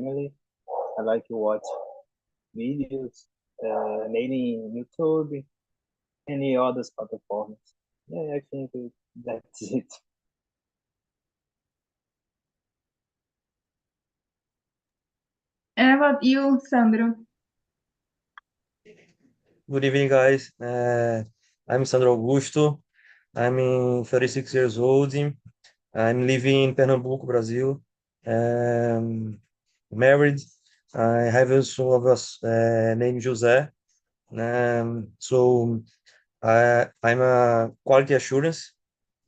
family. I like to watch videos, mainly in YouTube, any other platforms. Yeah, I think that's it. And about you, Sandro? Good evening, guys. I'm Sandro Augusto. I'm 36 years old. I'm living in Pernambuco, Brazil. Married. I have a son of us named José. So I'm a quality assurance.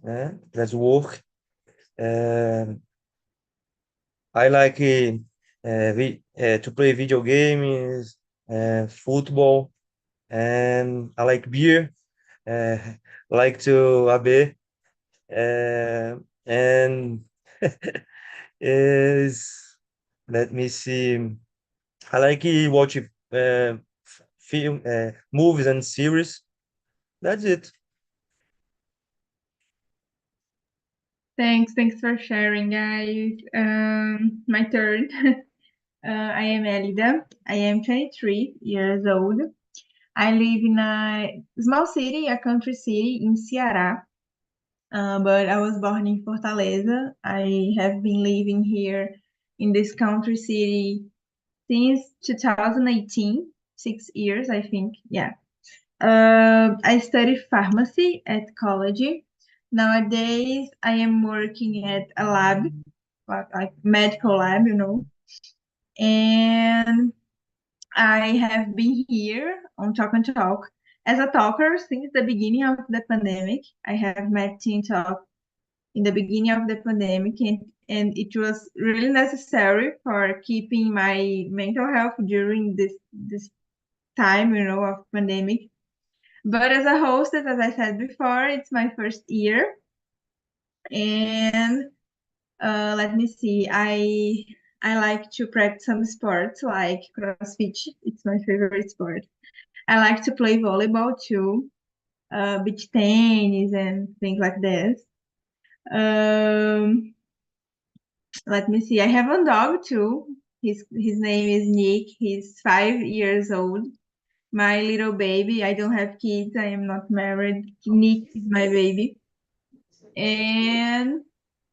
That's work. Um I like to play video games, football, and I like beer. Uh, like to AB, and is let me see. I like watch film, movies and series. That's it. Thanks for sharing, guys. My turn. I am Elida. I am 23 years old. I live in a small city, a country city in Ceará, but I was born in Fortaleza. I have been living here in this country city since 2018, 6 years, I think. Yeah. I study pharmacy at college. Nowadays, I am working at a lab, like medical lab, and I have been here on Talk and Talk as a talker since the beginning of the pandemic. I have met Teen Talk in the beginning of the pandemic, and it was really necessary for keeping my mental health during this time, of pandemic. But as a hostess, as I said before, it's my first year, and let me see. I like to practice some sports like CrossFit. It's my favorite sport. I like to play volleyball too, beach tennis and things like this. Um, Let me see. I have a dog too. His name is Nick. He's 5 years old. My little baby. I don't have kids. I am not married. Nick is my baby. And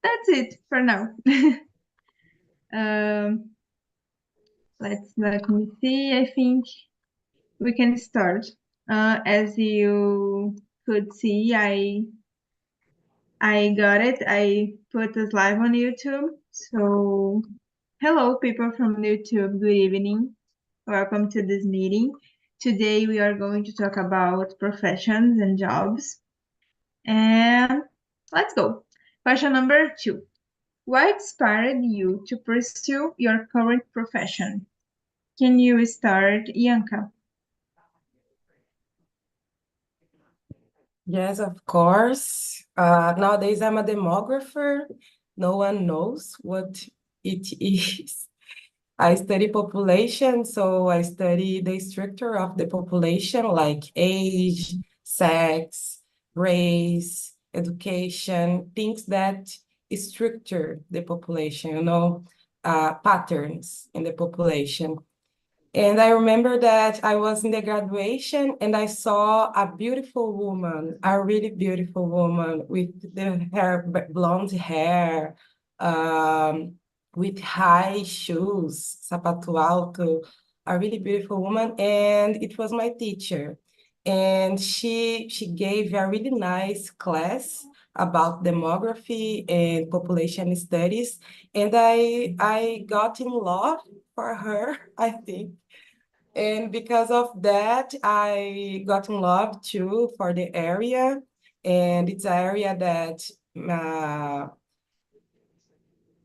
that's it for now. um, let me see. I think we can start. As you could see, I got it. I put this live on YouTube. So hello, people from YouTube. Good evening. Welcome to this meeting. Today we are going to talk about professions and jobs. And let's go. Question number 2. What inspired you to pursue your current profession? Can you start, Ianka? Yes, of course. Nowadays, I'm a demographer. No one knows what it is. I study population, so I study the structure of the population, like age, sex, race, education, things that structure the population, patterns in the population. And I remember that I was in the graduation and I saw a beautiful woman, a really beautiful woman with blonde hair, um, with high shoes, sapato alto, a really beautiful woman. And it was my teacher. And she gave a really nice class about demography and population studies. And I got in love for her, I think. And because of that, I got in love too for the area. And it's an area uh,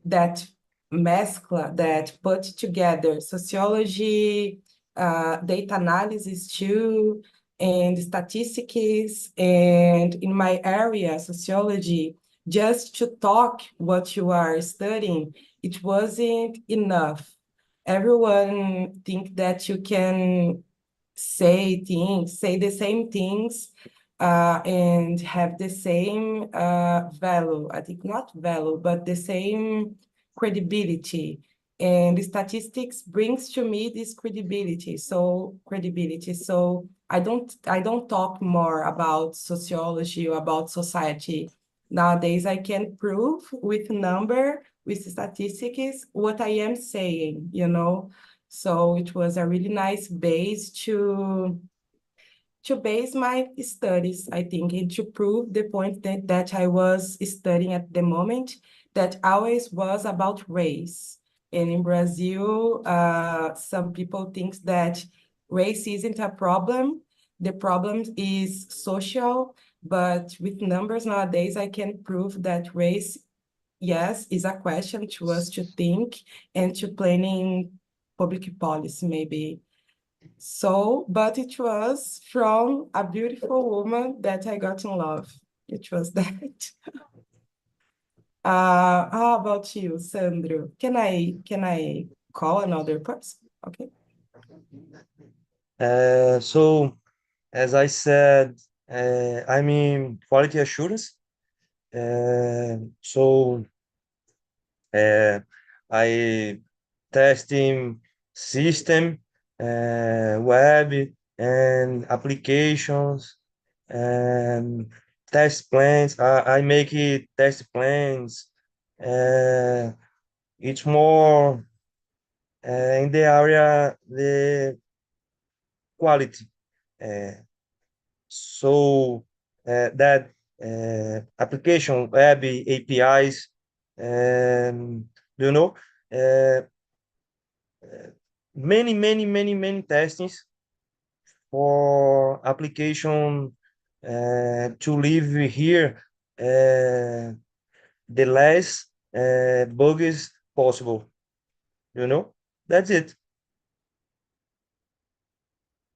that that put together sociology, data analysis too, and statistics. And in my area, sociology, just to talk what you are studying, it wasn't enough. Everyone think that you can say the same things and have the same value. I think not value, but the same credibility. And statistics brings to me this credibility. So I don't talk more about sociology or about society. Nowadays, I can prove with number, with statistics, what I am saying, you know. So it was a really nice base to base my studies, I think, and to prove the point that I was studying at the moment, that always was about race. And in Brazil, some people think that race isn't a problem. The problem is social, but with numbers nowadays, I can prove that race, yes, is a question to us to think and to planning public policy, maybe. So, but it was from a beautiful woman that I got in love. It was that. How about you, Sandro? Can I call another person? Okay. So, as I said, I'm in quality assurance. So I testing system, web and applications and test plans. I make it test plans. Uh, it's more in the area the quality. Uh, that application web APIs, you know, uh, many testings for application to live here the less bugs possible. You know, that's it.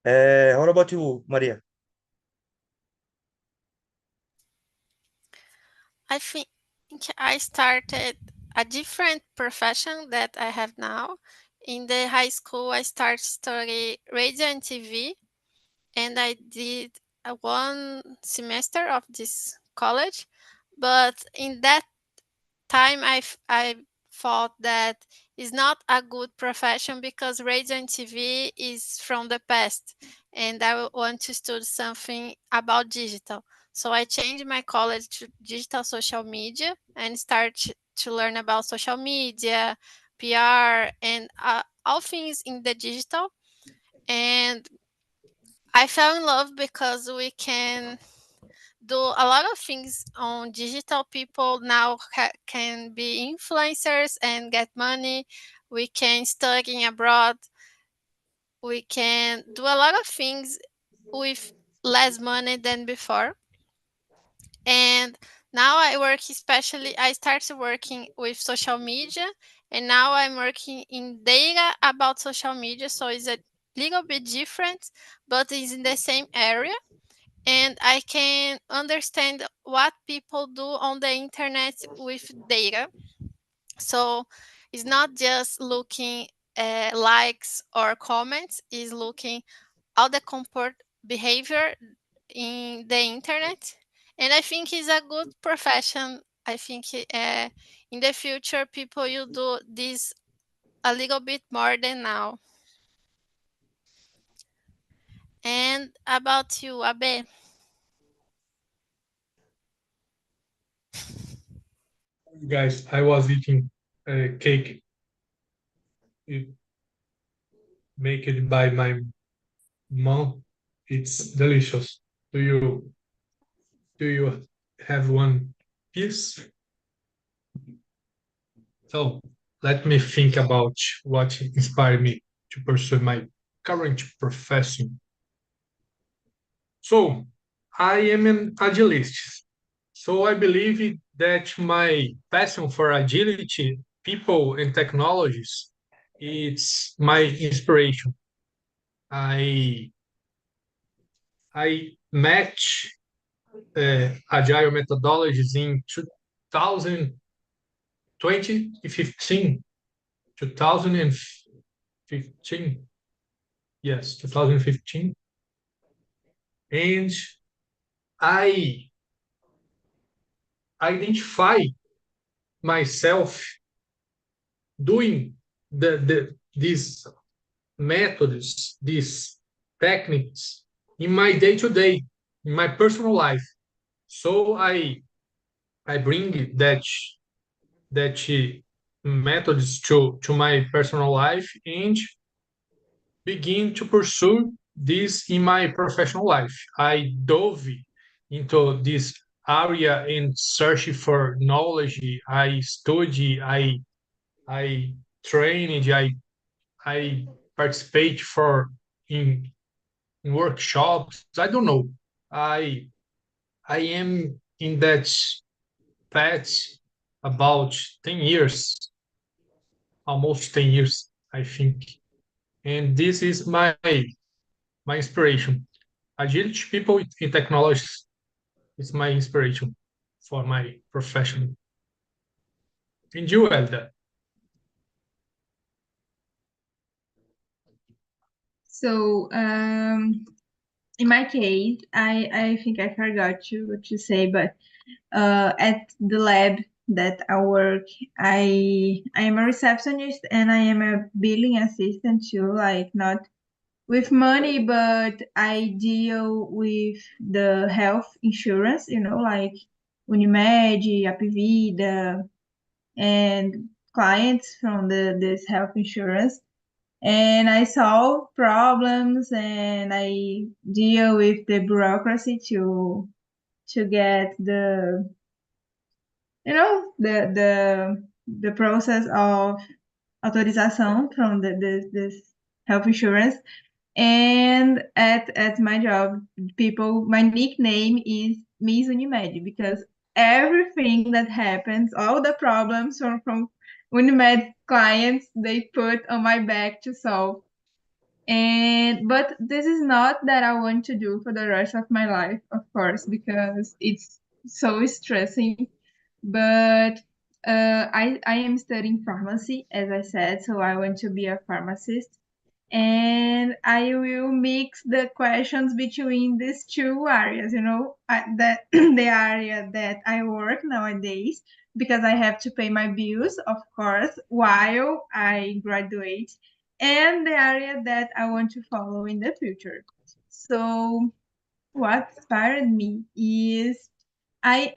What about you, Maria? I think I started a different profession that I have now. In the high school, I started studying radio and TV, and I did a one semester of this college. But in that time, I thought that is not a good profession because radio and TV is from the past, and I want to study something about digital. So I changed my college to digital social media and start to learn about social media, PR, and all things in the digital. And I fell in love because we can do a lot of things on digital. People now can be influencers and get money. We can study abroad. We can do a lot of things with less money than before. And now I started working with social media, and now I'm working in data about social media. So it's a little bit different, but it's in the same area, and I can understand what people do on the internet with data. So it's not just looking at likes or comments, it's looking all the comport behavior in the internet. And I think it's a good profession. I think in the future people will do this a little bit more than now. And about you, Abe? Guys, I was eating cake made by my mom. It's delicious. Do you have one piece? So let me think about what inspired me to pursue my current profession. So I am an agilist. So I believe that my passion for agility, people, and technologies, it's my inspiration. I I match agile methodologies in 2015, 2015, yes, 2015, and I identify myself doing these methods, these techniques in my day-to-day, in my personal life. So I bring that methods to my personal life and begin to pursue this in my professional life. I dove into this area in search for knowledge. I study, I trained, I participate for in, in workshops. I don't know. I I am in that path about 10 years, almost 10 years, I think. And this is my inspiration. Agility people in technology is my inspiration for my profession. And you, Elda? So, in my case, I think I forgot to say, but at the lab that I work, I am a receptionist and I am a billing assistant too, like not with money, but I deal with the health insurance, like Unimed, Apivida, and clients from this health insurance. And I solve problems and I deal with the bureaucracy to get the process of autorização from this health insurance. And at my job, my nickname is Miss Unimed because everything that happens, all the problems from Unimed clients, they put on my back to solve. But this is not that I want to do for the rest of my life, of course, because it's so stressing. But I am studying pharmacy, as I said, so I want to be a pharmacist. And I will mix the questions between these two areas, that the area that I work nowadays, because I have to pay my bills, of course, while I graduate, and the area that I want to follow in the future. So what inspired me is I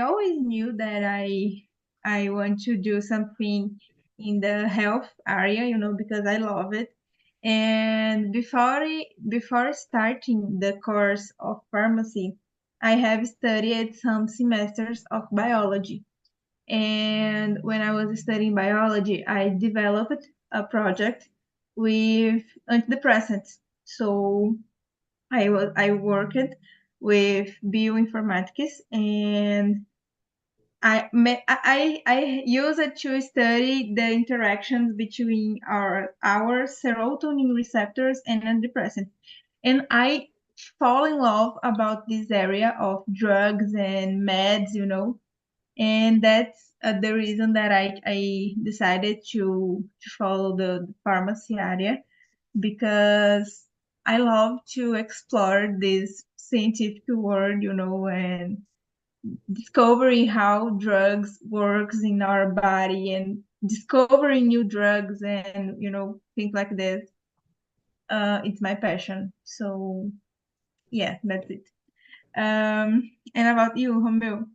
always knew that I want to do something in the health area, because I love it. And before starting the course of pharmacy, I have studied some semesters of biology. And when I was studying biology, I developed a project with antidepressants. So I worked with bioinformatics and I use it to study the interactions between our serotonin receptors and antidepressants. And I fall in love about this area of drugs and meds, and that's the reason that I decided to follow the pharmacy area because I love to explore this scientific world, and discovering how drugs works in our body and discovering new drugs and things like this. It's my passion. So yeah, that's it. And about you, Romeo?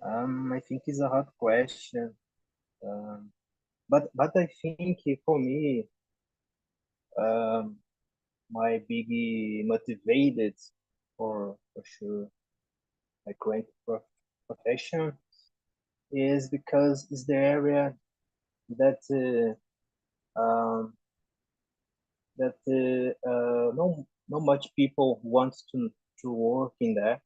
I think it's a hard question. But I think for me, um, my big motivated for sure my current profession is because it's the area that no much people want to work in there,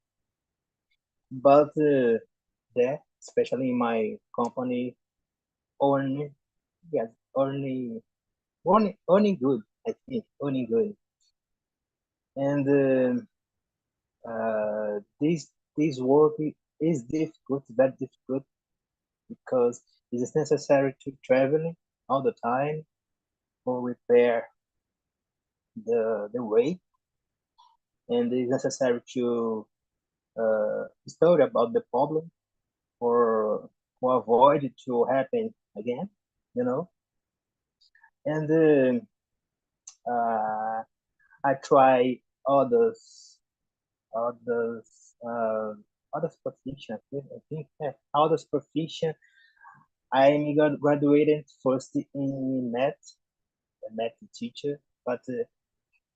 but there, especially in my company, only yes, only good. I think only good, and this work is difficult, very difficult, because it is necessary to traveling all the time for repair the weight, and it is necessary study about the problem for avoid it to happen again, you know. And I try others others uh, others profession. I think yeah, others profession. I graduated first in math, a math teacher, but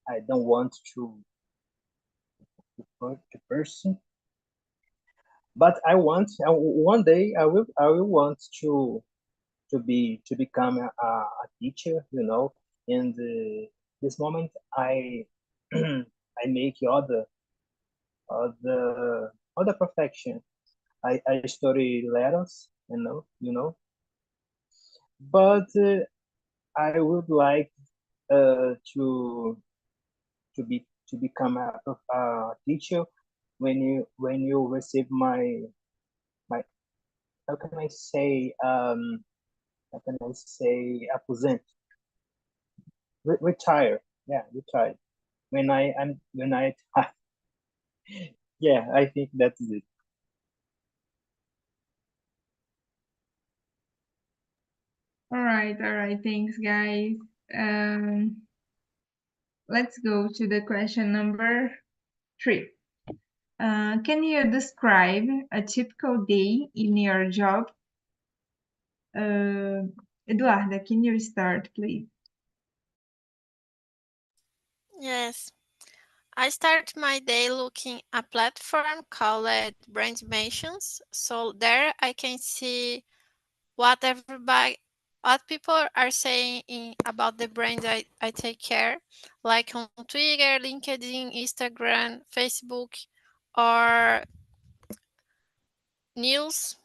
I don't want to person. But I want one day I will want to become a teacher, you know. And this moment I I make other perfection. I study letters, you know, but I would like to become a teacher when you receive my how can I say aposent, retire, yeah, retire when I yeah, I think that's it. All right, thanks, guys. Let's go to the question number 3. Can you describe a typical day in your job? Eduarda, can you start, please? Yes. I start my day looking a platform called Brand Mentions. So there I can see what people are saying about the brand I take care, like on Twitter, LinkedIn, Instagram, Facebook, or news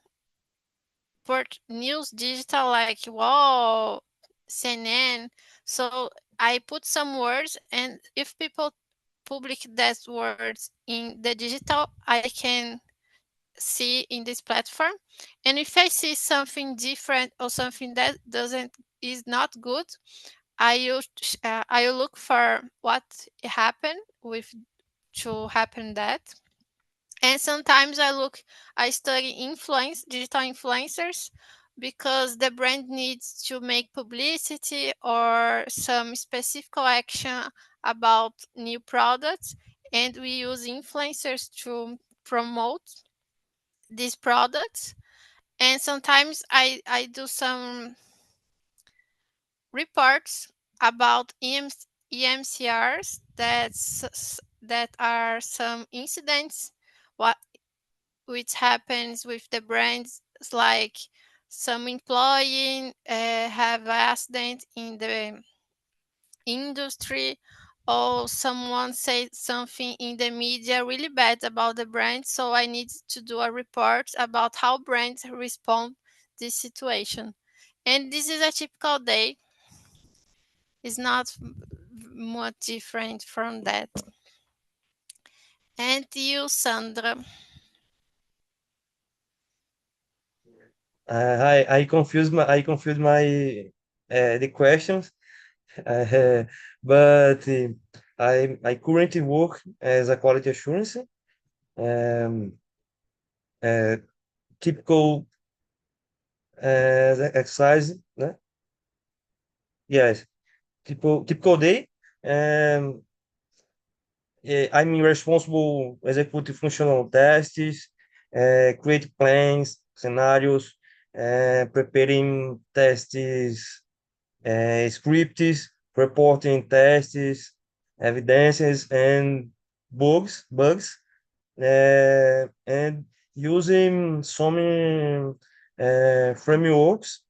news digital like wow, CNN. So I put some words, and if people public that words in the digital, I can see in this platform. And if I see something different or something that doesn't is not good, I will look for what happened with to happen that. And sometimes I study digital influencers, because the brand needs to make publicity or some specific action about new products, and we use influencers to promote these products. And sometimes I do some reports about EMCRs that are some incidents what which happens with the brands, like some employee have accident in the industry, or someone said something in the media really bad about the brand. So I need to do a report about how brands respond this situation. And this is a typical day. It's not much different from that. And you, Sandra? I confused my the questions, uh, but I currently work as a quality assurance. Um, uh, Typical exercise, né? Yes, typical day. Um, I'm responsible execute functional tests, create plans, scenarios, preparing tests, scripts, reporting tests, evidences, and bugs, and using some frameworks,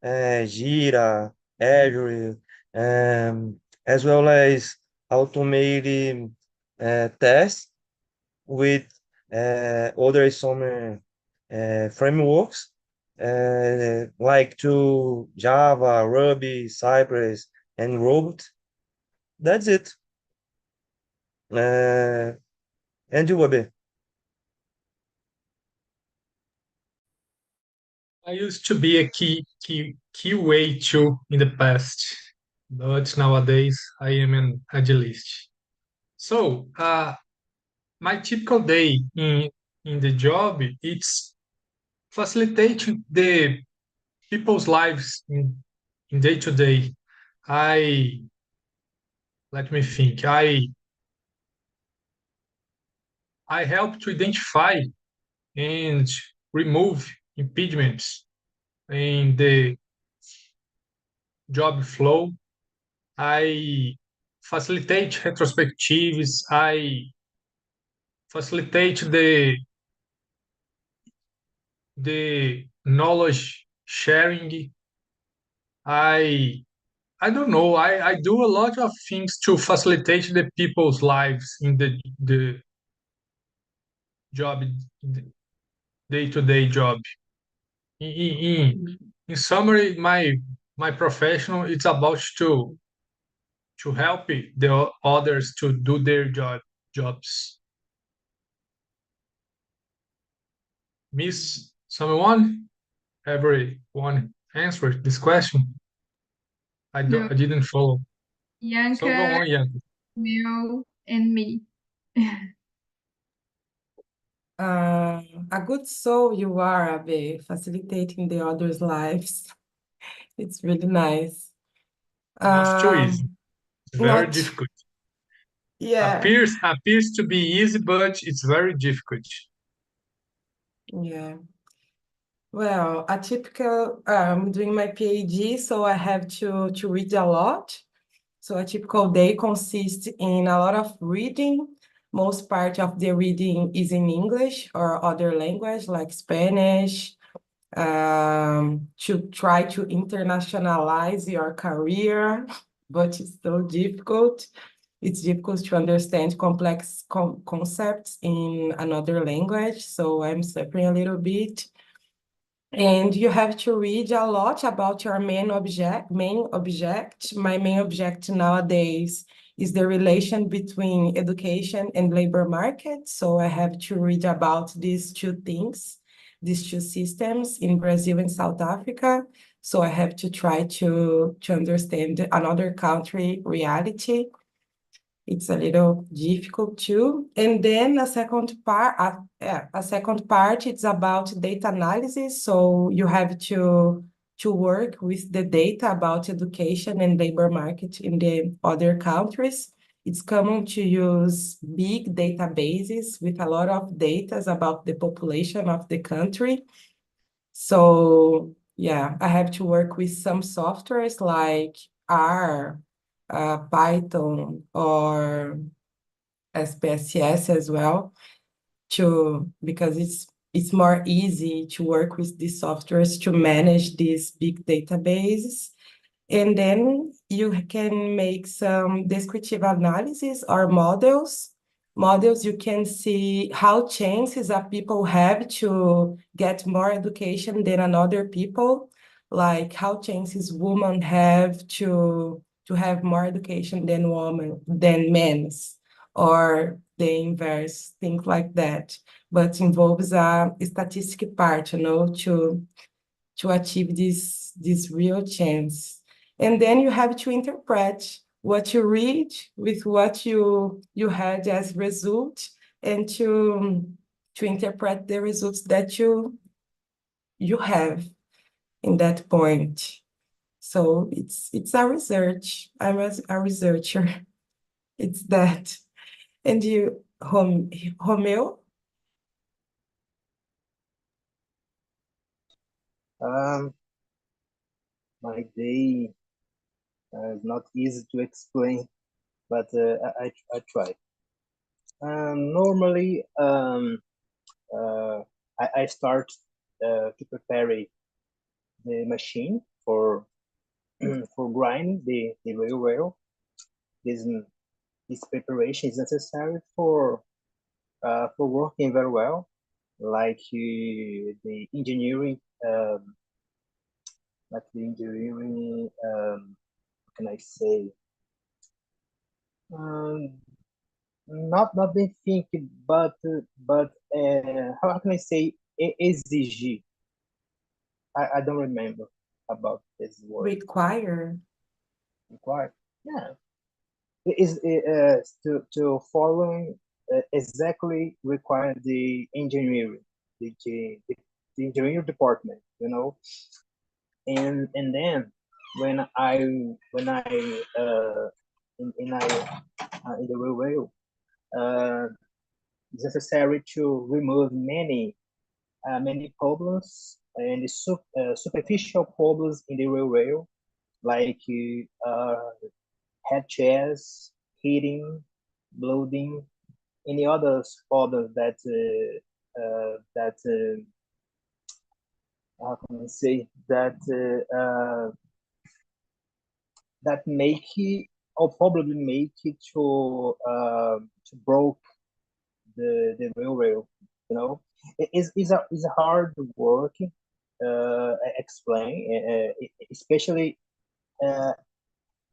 Jira, Azure, as well as automated tests with other some frameworks like to Java, Ruby, Cypress, and Robot. That's it. Uh, and you, Abe? I used to be a key way too in the past, but nowadays I am an agilist. So my typical day in the job, it's facilitating the people's lives in day to day. I Let me think. I help to identify and remove impediments in the job flow. I facilitate retrospectives. I facilitate the knowledge sharing. I I don't know. I do a lot of things to facilitate the people's lives in the job, day-to-day job. In summary, my professional it's about to help the others to do their jobs. Miss someone? Everyone answer this question? No, I didn't follow. So go Bianca, on, Ian. Mel, and me. A good soul you are, Abe, facilitating the others' lives. It's really nice. Not too easy. Very Not, difficult. yeah, Appears to be easy, but it's very difficult. yeah. Well, a typical, doing my PhD, so I have to read a lot. So a typical day consists in a lot of reading. Most part of the reading is in English or other language like Spanish, to try to internationalize your career, but it's so difficult. It's difficult to understand complex concepts in another language, so I'm suffering a little bit. And you have to read a lot about your main object. My main object nowadays is the relation between education and labor market. So I have to read about these two things, these two systems in Brazil and South Africa. So I have to try to understand another country reality. It's a little difficult too. And then a second part, it's about data analysis. So you have to work with the data about education and labor market in the other countries. It's common to use big databases with a lot of data about the population of the country. So yeah, I have to work with some softwares like R, Python, or SPSS as well, because it's more easy to work with these softwares to manage these big databases. And then you can make some descriptive analysis or models. Models, you can see how chances of people have to get more education than another people, like how chances women have to have more education than men's, or the inverse, things like that. But involves a statistic part, to achieve this real chance. And then you have to interpret what you read with what you had as result, and to interpret the results that you have in that point. So it's a research. I'm a researcher. It's that. And you, Romeo? My day is not easy to explain, but I try. Normally, I start to prepare the machine for for grinding the rail. This this preparation is necessary for working very well, like the engineering, like the engineering. What can I say? Um, not the thinking, but how can I say exigir? I don't remember about this word. Require. Required. Yeah, it is to following exactly require the engineering, the engineering department, and then when in the railway, uh, it's necessary to remove many problems and superficial problems in the railway, like head chairs, heating, bloating, any other problems that how can I say that make it or probably make it to broke the railway. It's a hard work explain, especially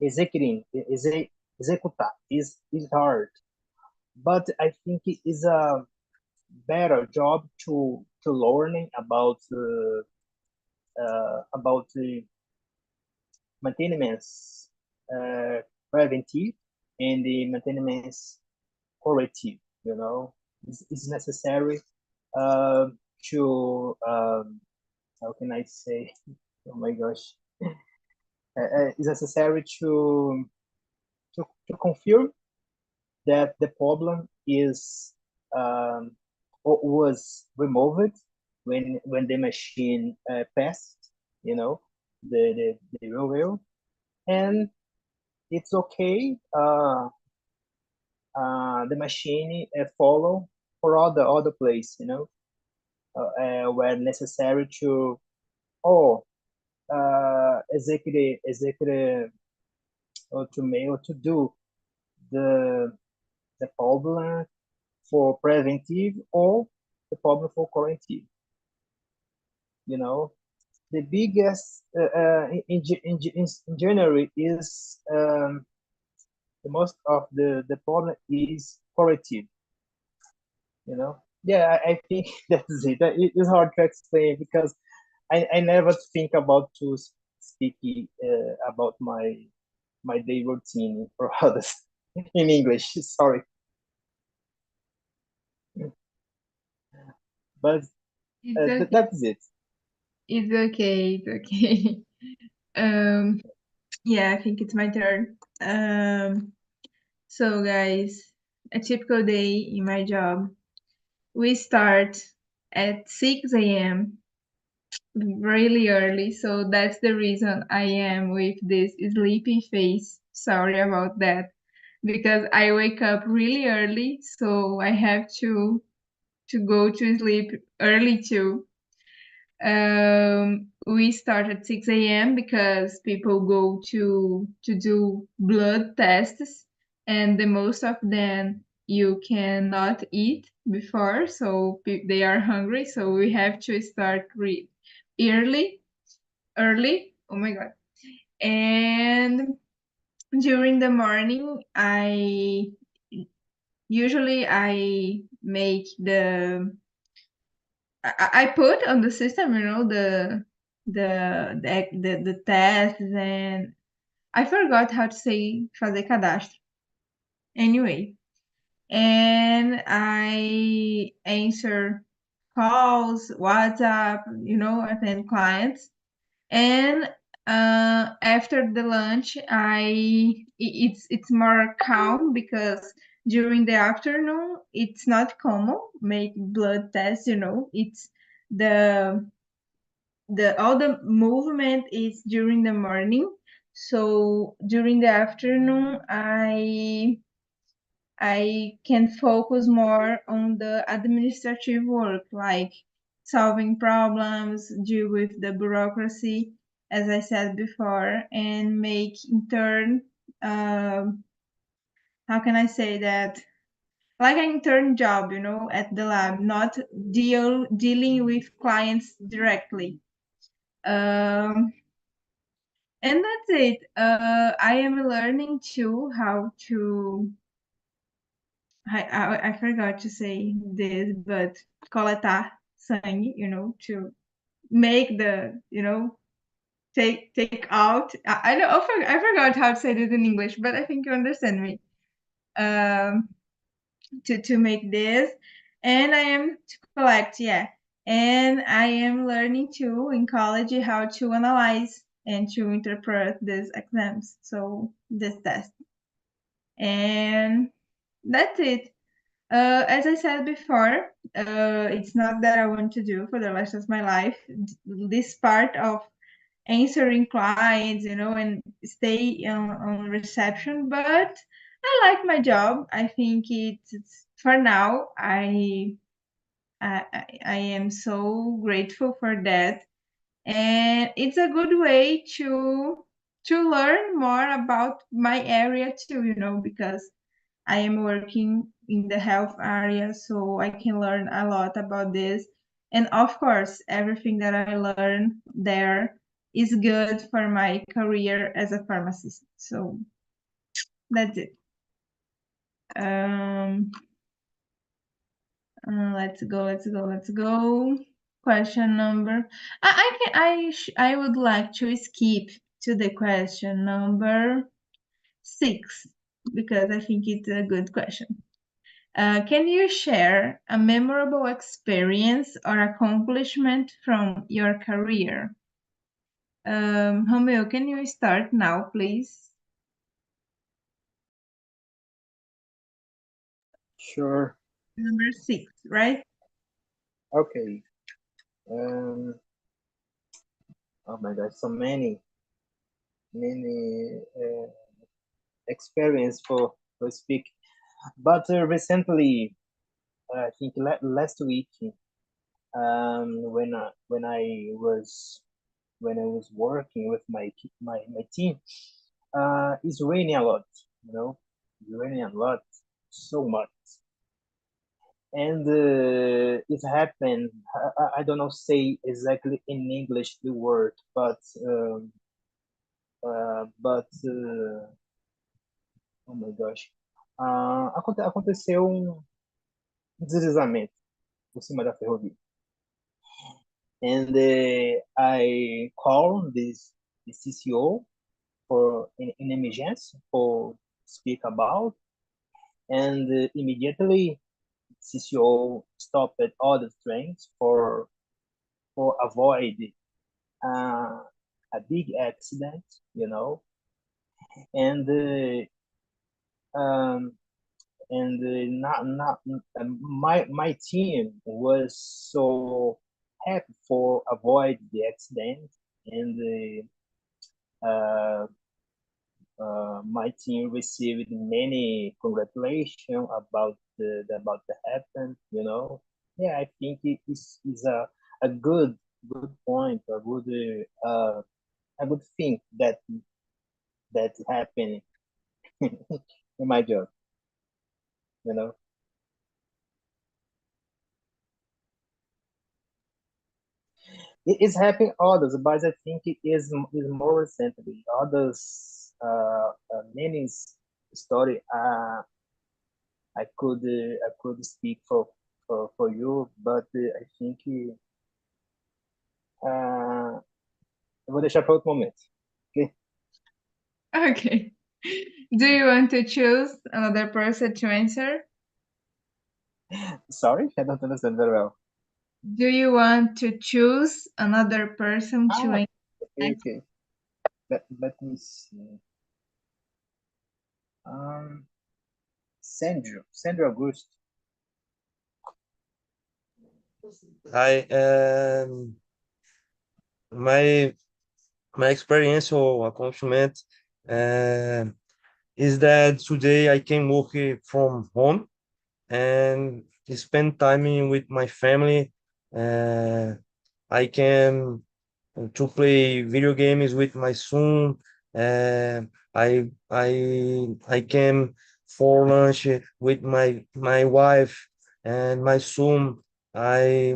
executing executar is hard, but I think it is a better job to learning about the maintenance preventive and the maintenance corrective. It's necessary uh, to how can I say? Oh my gosh! It's necessary to confirm that the problem is or was removed when the machine passed, the railway, and it's okay. The machine follow for other place, where necessary to or executive or to mail to do the problem for preventive or the problem for corrective. The biggest in general is the most of the problem is corrective. Yeah, I think that's it. It is hard to explain because I never think about to speak about my day routine for others in English. Sorry, but It's okay. that's it. It's okay. It's okay. Yeah, I think it's my turn. So guys, a typical day in my job, we start at 6 a.m. really early, so that's the reason I am with this sleepy face. Sorry about that, because I wake up really early, so I have to go to sleep early too. We start at 6 a.m. because people go to do blood tests, and the most of them you cannot eat before, so they are hungry. So we have to start early, early. Oh my god! And during the morning, I make I put on the system, the tests, and I forgot how to say fazer cadastro. Anyway, and I answer calls, WhatsApp, attend clients. And after the lunch, it's more calm because during the afternoon it's not common make blood tests. It's the all the movement is during the morning. So during the afternoon, I can focus more on the administrative work, like solving problems, deal with the bureaucracy, as I said before, and make intern, how can I say that? Like an intern job, at the lab, not dealing with clients directly. Um, and that's it. I am learning too how to I forgot to say this, but coletar sangue, to make the, take out. I don't, I forgot how to say this in English, but I think you understand me. Um, to make this, and I am to collect, yeah. And I am learning too in college how to analyze and to interpret these exams, so this test. And that's it. As I said before, it's not that I want to do for the rest of my life. This part of answering clients, and stay on reception, but I like my job. I think it's for now. I am so grateful for that, and it's a good way to learn more about my area too. Because I am working in the health area, so I can learn a lot about this. And of course, everything that I learn there is good for my career as a pharmacist. So that's it. Um, let's go. Question number. I would like to skip to the question number 6 because I think it's a good question. Can you share a memorable experience or accomplishment from your career? Romeo, can you start now, please? Sure. Number 6, right? Okay. Oh my God, so many experience for speak. But recently, I think last week, when I was working with my team, it's raining a lot. It's raining a lot, so much. And it happened. I don't know say exactly in English the word, but oh my gosh, aconteceu deslizamento por cima da ferrovia. And I called the CCO for an emergency for speak about, and immediately CCO stopped all the trains for avoid a big accident, and um, not my team was so happy for avoid the accident, and my team received many congratulations about the happen. Yeah, I think it is a good point, a good thing that happened in my job. You know, it is happening others, but I think it is more recently. Others, many story. I could speak for you, but I think eu vou deixar para outro momento. Okay? Okay. Do you want to choose another person to answer? Sorry, I don't understand very well. Do you want to choose another person to answer? Okay. Let me see. Sandro Augusto. I my my experience or accomplishment uh, is that today I can work from home and spend time with my family. Uh, I can to play video games with my son. Uh, I came for lunch with my wife and my son. I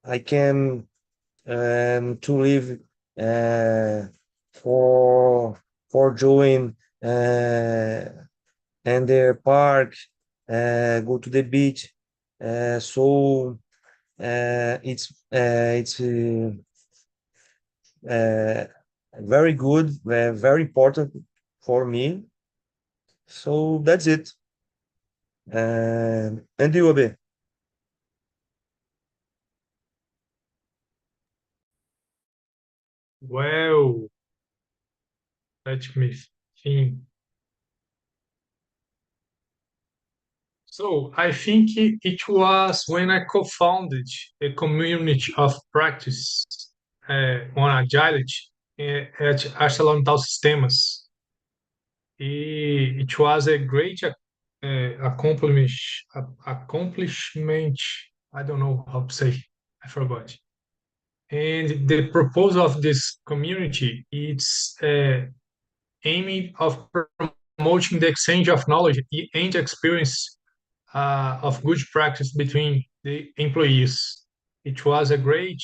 I came to live uh, for join and their park, go to the beach. So it's uh, very good, very important for me. So that's it. And you, Abe? Well, let me think. So I think it was when I co-founded a community of practice on agility at ArcelorMittal Sistemas. It was a great accomplishment. I don't know how to say. I forgot. And the purpose of this community is aiming of promoting the exchange of knowledge and experience of good practice between the employees. It was a great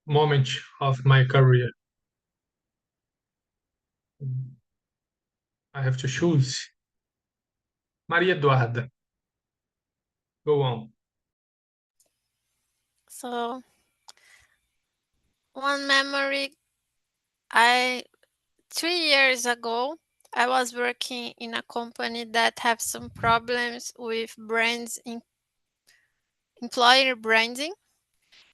moment of my career. I have to choose. Maria Eduarda, go on. So one memory, I 3 years ago, I was working in a company that have some problems with brands in employer branding,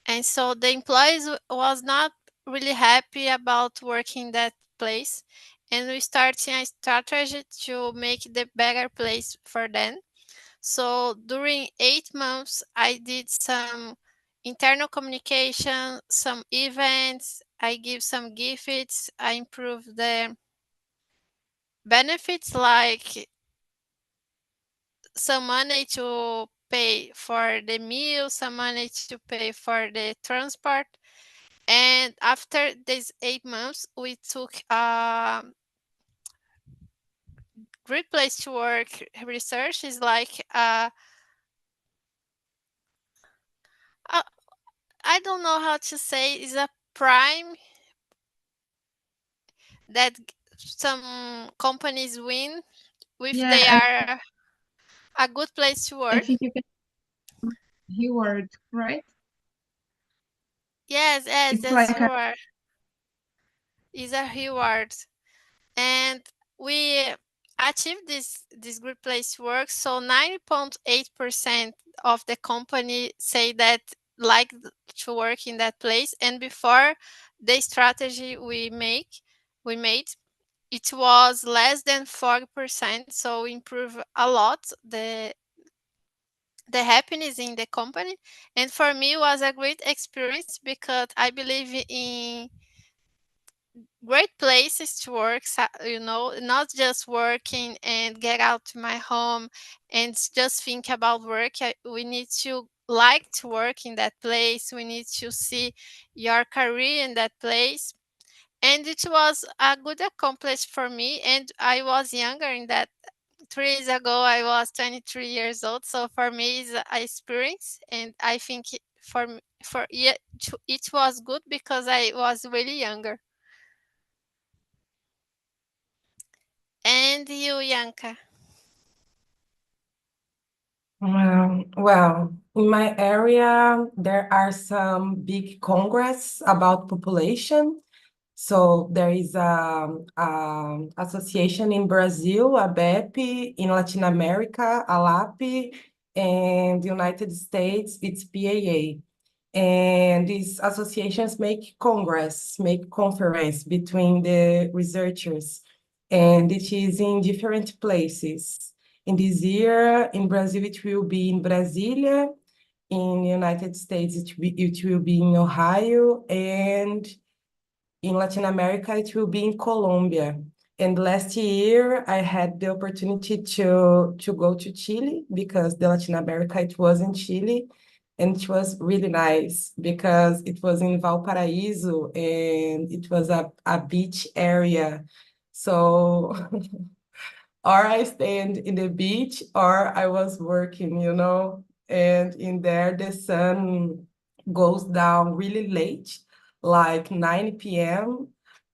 and so the employees was not really happy about working that place, and we started a strategy to make it a better place for them. So during 8 months, I did some internal communication, some events, I give some gifts, I improve the benefits like some money to pay for the meal, some money to pay for the transport. And after these 8 months, we took a great place to work research is like I don't know how to say, is a prime that some companies win if they Yeah, are a good place to I work. think you can reward, right? Yes, It's that's like a, reward. Is a reward, and we achieved this great place to work. So 90.8% of the company say that like to work in that place, and before the strategy we made, it was less than 40%. So we improve a lot the happiness in the company, and for me it was a great experience because I believe in great places to work, not just working and get out to my home and just think about work. We need to like to work in that place, we need to see your career in that place, and it was a good accomplishment for me. And I was younger in that. 3 years ago I was 23 years old, so for me it's an experience, and I think for me, for yeah, it was good because I was really younger. And you, Yanka? Well, in my area, there are some big congress about population. So there is a association in Brazil, ABEP, in Latin America, ALAP, and the United States, it's PAA. And these associations make congress, make conference between the researchers, and it is in different places. In this year, in Brazil, it will be in Brasília. In the United States, it will be in Ohio, and in Latin America, it will be in Colombia. And last year, I had the opportunity to go to Chile because the Latin America, it was in Chile. And it was really nice because it was in Valparaíso and it was a beach area. So or I stayed in the beach or I was working, and in there the sun goes down really late, like 9 p.m.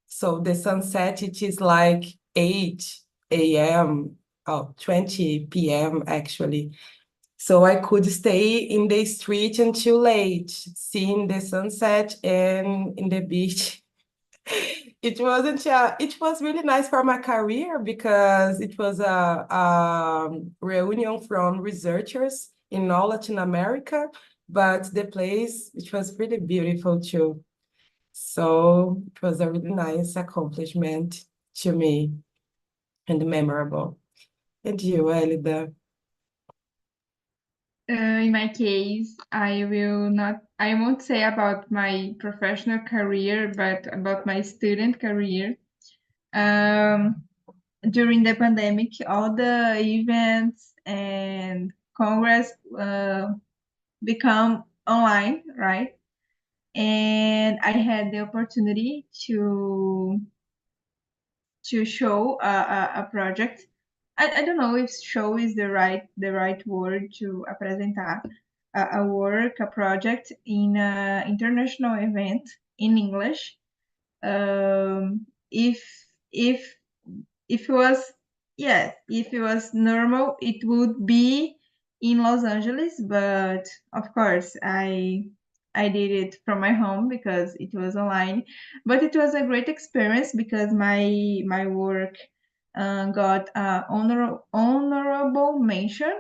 So the sunset, it is like 8 a.m., 20 p.m. actually. So I could stay in the street until late, seeing the sunset and in the beach. It wasn't, it was really nice for my career because it was a reunion from researchers in all Latin America, but the place, it was really beautiful too. So it was a really nice accomplishment to me and memorable. And you, Elida? In my case, I won't say about my professional career, but about my student career. During the pandemic, all the events and congress become online, right? And I had the opportunity to show a project. I don't know if show is the right word to apresentar a work, a project in an international event in English. If if if it was yes, if it was normal, it would be in Los Angeles, but of course I did it from my home because it was online. But it was a great experience because my work got honorable mention,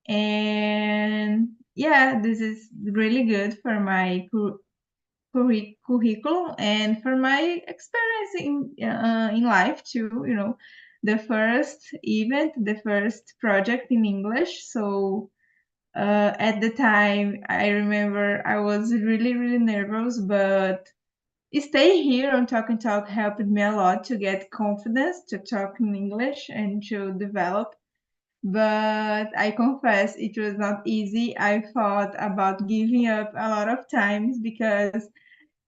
and yeah, this is really good for my curriculum and for my experience in life too. The first event, the first project in English. So at the time, I remember I was really really nervous, but stay here on Talk and Talk helped me a lot to get confidence to talk in English and to develop. But I confess it was not easy. I thought about giving up a lot of times because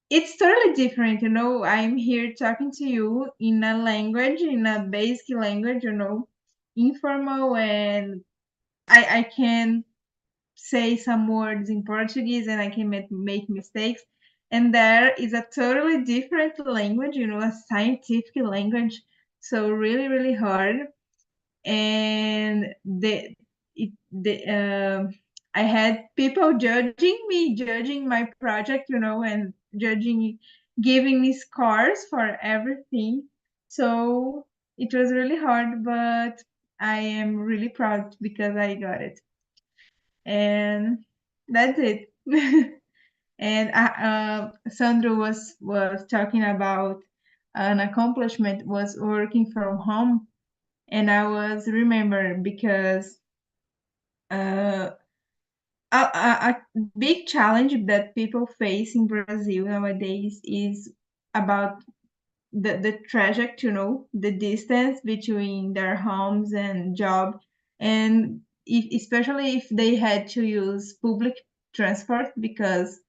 it's totally different. I'm here talking to you in a language, in a basic language, informal, and I can say some words in Portuguese and I can make mistakes. And there is a totally different language, a scientific language. So really, really hard. And I had people judging me, judging my project, and judging, giving me scores for everything. So it was really hard, but I am really proud because I got it. And that's it. And Sandro was talking about an accomplishment was working from home, and I was remember because a big challenge that people face in Brazil nowadays is about the trajectory, the distance between their homes and job, and especially if they had to use public transport because,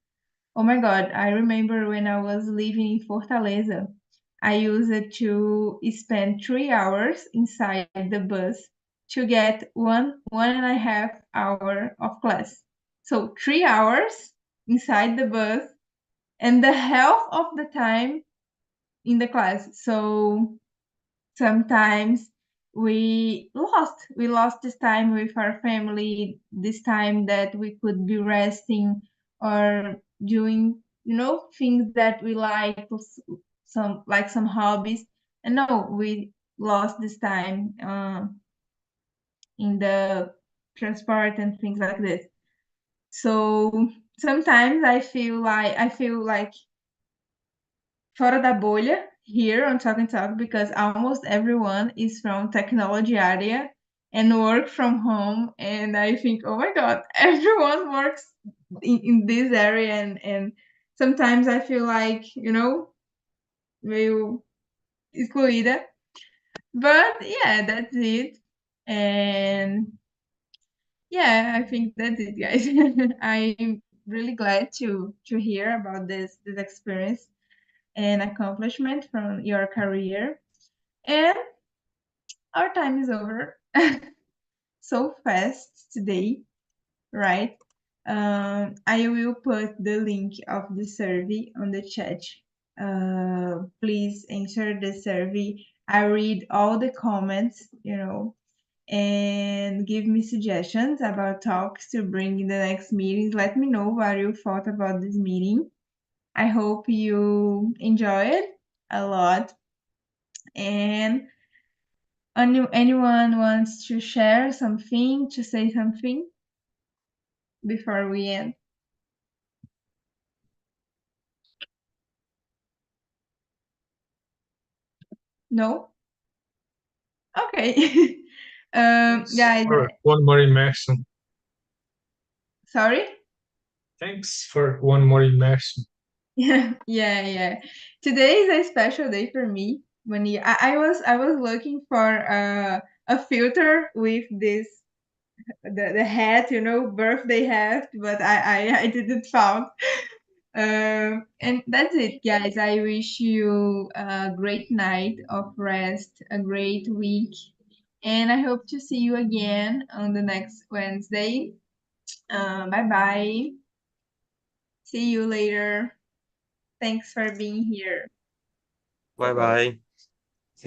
oh my God, I remember when I was living in Fortaleza, I used it to spend 3 hours inside the bus to get one and a half hour of class. So 3 hours inside the bus and the half of the time in the class. So sometimes we lost this time with our family, this time that we could be resting or doing things that we like, some hobbies. And no, we lost this time in the transport and things like this. So sometimes I feel like fora da bolha here on Talk and Talk because almost everyone is from technology area and work from home. And I think, oh my God, everyone works in this area. And sometimes I feel like, meio excluída. But yeah, that's it. And yeah, I think that's it, guys. I'm really glad to hear about this experience and accomplishment from your career. And our time is over so fast today, right? I will put the link of the survey on the chat. Please answer the survey. I read all the comments, and give me suggestions about talks to bring in the next meetings. Let me know what you thought about this meeting. I hope you enjoy it a lot. And anyone wants to share something, to say something before we end? No? Okay. Guys, For one more immersion. sorry? Thanks for one more immersion. Yeah. Today is a special day for me. I was looking for a filter with this the hat, birthday hat, but I didn't found. And that's it, guys. I wish you a great night of rest, a great week, and I hope to see you again on the next Wednesday. Bye bye. See you later. Thanks for being here. Bye bye.